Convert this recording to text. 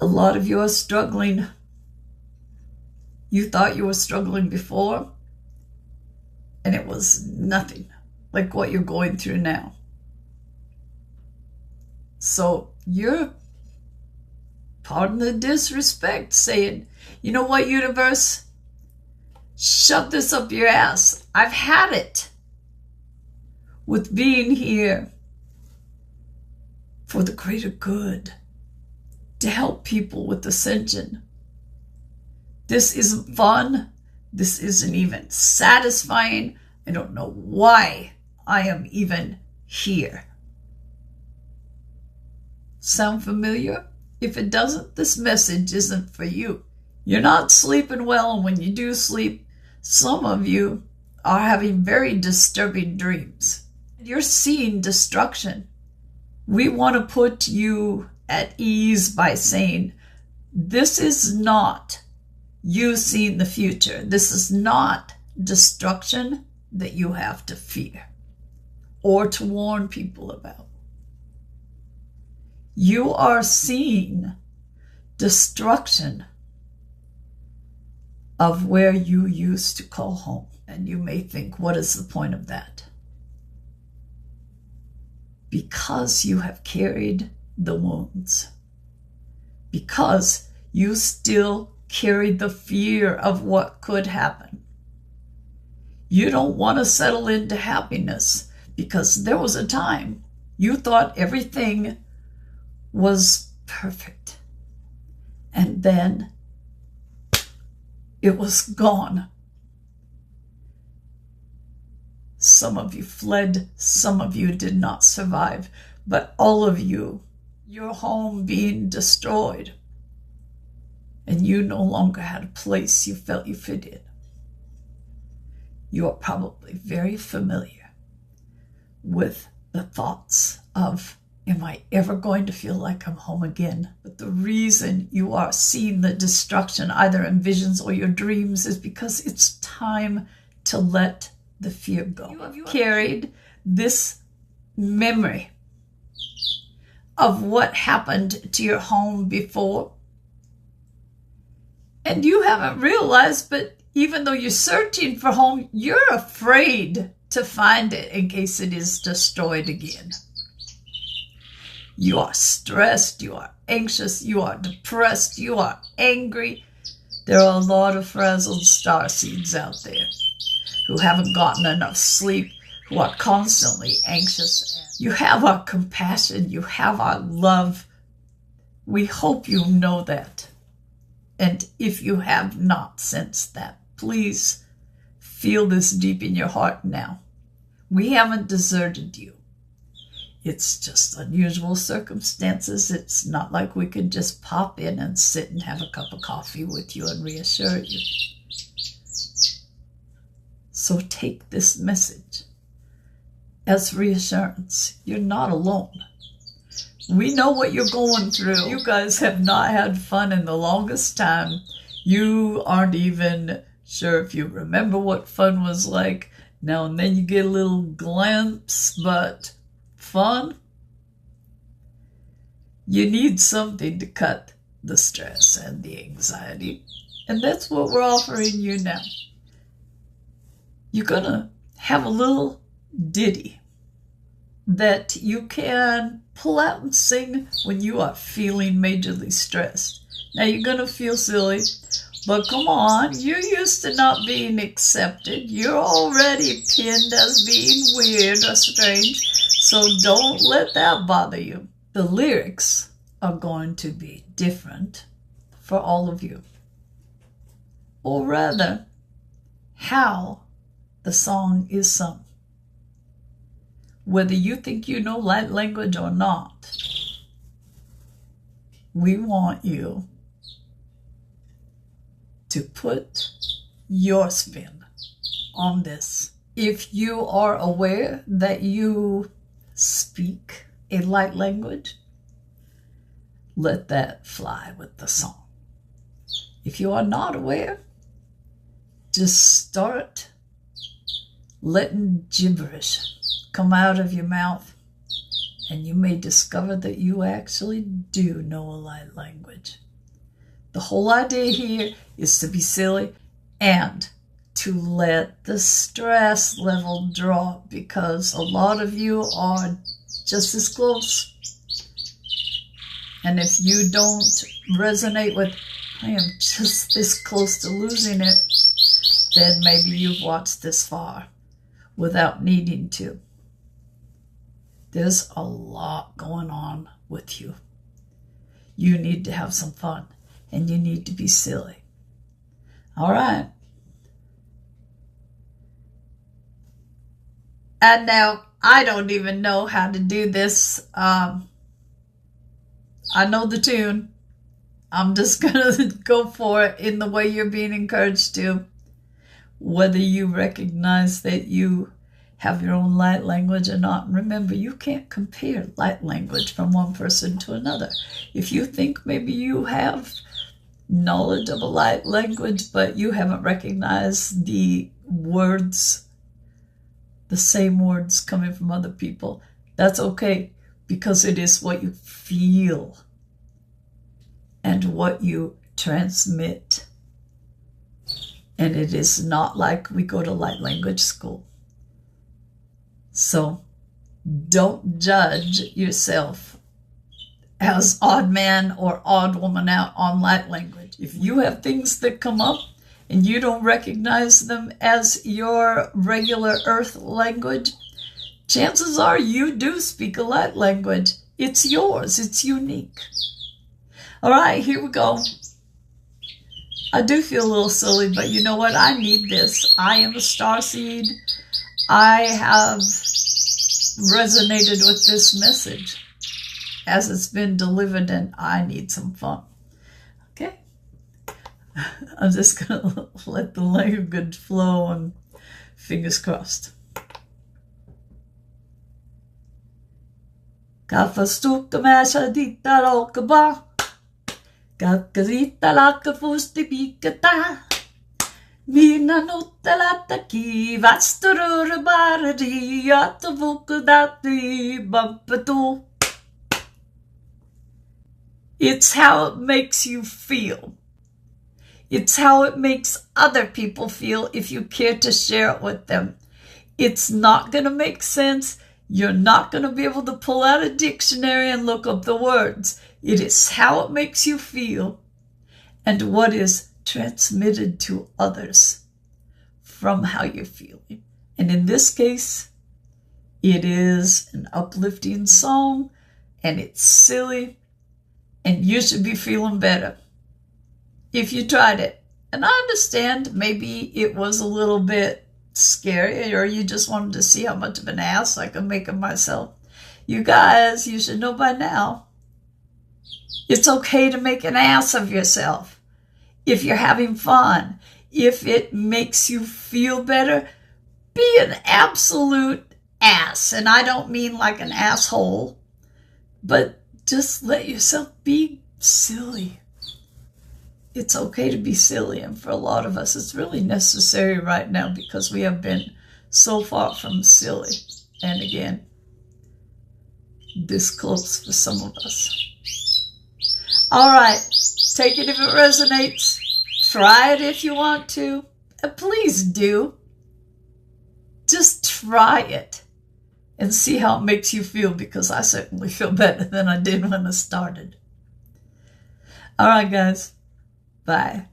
A lot of you are struggling. You thought you were struggling before, and it was nothing like what you're going through now. So you're, pardon the disrespect, saying, you know what, universe? Shove this up your ass. I've had it with being here for the greater good, to help people with ascension. This isn't fun. This isn't even satisfying. I don't know why I am even here. Sound familiar? If it doesn't, this message isn't for you. You're not sleeping well, and when you do sleep, some of you are having very disturbing dreams. You're seeing destruction. We want to put you at ease by saying, this is not you seeing the future. This is not destruction that you have to fear or to warn people about. You are seeing destruction of where you used to call home. And you may think, what is the point of that? Because you have carried the wounds. Because you still carry the fear of what could happen. You don't want to settle into happiness because there was a time you thought everything was perfect. And then it was gone. Some of you fled, some of you did not survive, but all of you, your home being destroyed, and you no longer had a place you felt you fit in. You are probably very familiar with the thoughts of, am I ever going to feel like I'm home again? But the reason you are seeing the destruction, either in visions or your dreams, is because it's time to let the fear go. You have carried this memory of what happened to your home before. And you haven't realized, but even though you're searching for home, you're afraid to find it in case it is destroyed again. You are stressed, you are anxious, you are depressed, you are angry. There are a lot of frazzled starseeds out there who haven't gotten enough sleep, who are constantly anxious. You have our compassion, you have our love. We hope you know that. And if you have not sensed that, please feel this deep in your heart now. We haven't deserted you. It's just unusual circumstances. It's not like we could just pop in and sit and have a cup of coffee with you and reassure you. So take this message as reassurance. You're not alone. We know what you're going through. You guys have not had fun in the longest time. You aren't even sure if you remember what fun was like. Now and then you get a little glimpse, but fun? You need something to cut the stress and the anxiety. And that's what we're offering you now. You're going to have a little ditty that you can pull out and sing when you are feeling majorly stressed. Now you're going to feel silly, but come on, you're used to not being accepted. You're already pinned as being weird or strange, so don't let that bother you. The lyrics are going to be different for all of you. Or rather, how the song is sung. Whether you think you know light language or not, we want you to put your spin on this. If you are aware that you speak a light language, let that fly with the song. If you are not aware, just start letting gibberish come out of your mouth, and you may discover that you actually do know a light language. The whole idea here is to be silly and to let the stress level drop, because a lot of you are just as close. And if you don't resonate with, I am just this close to losing it, then maybe you've watched this far without needing to. There's a lot going on with you. You need to have some fun, and you need to be silly. All right. And now, I don't even know how to do this. I know the tune. I'm just going to go for it in the way you're being encouraged to. Whether you recognize that you have your own light language or not. And remember, you can't compare light language from one person to another. If you think maybe you have knowledge of a light language, but you haven't recognized the words, the same words coming from other people, that's okay, because it is what you feel and what you transmit. And it is not like we go to light language school. So don't judge yourself as odd man or odd woman out on light language. If you have things that come up and you don't recognize them as your regular earth language, chances are you do speak a light language. It's yours. It's unique. All right, here we go. I do feel a little silly, but you know what? I need this. I am a starseed. I have resonated with this message as it's been delivered, and I need some fun. Okay? I'm just going to let the language flow, and fingers crossed. Kafastukamaša dita lokaba. Kakazita laka fusti pikata. Mina nuttelataki vasturur baradi atavukadati bumpatu. It's how it makes you feel. It's how it makes other people feel if you care to share it with them. It's not going to make sense. You're not going to be able to pull out a dictionary and look up the words. It is how it makes you feel and what is transmitted to others from how you're feeling. And in this case, it is an uplifting song, and it's silly, and you should be feeling better if you tried it. And I understand maybe it was a little bit scary, or you just wanted to see how much of an ass I could make of myself. You guys, you should know by now, it's okay to make an ass of yourself. If you're having fun, if it makes you feel better, be an absolute ass. And I don't mean like an asshole, but just let yourself be silly. It's okay to be silly, and for a lot of us, it's really necessary right now because we have been so far from silly. And again, this close for some of us. All right, take it if it resonates. Try it if you want to. And please do. Just try it and see how it makes you feel, because I certainly feel better than I did when I started. All right, guys. Bye.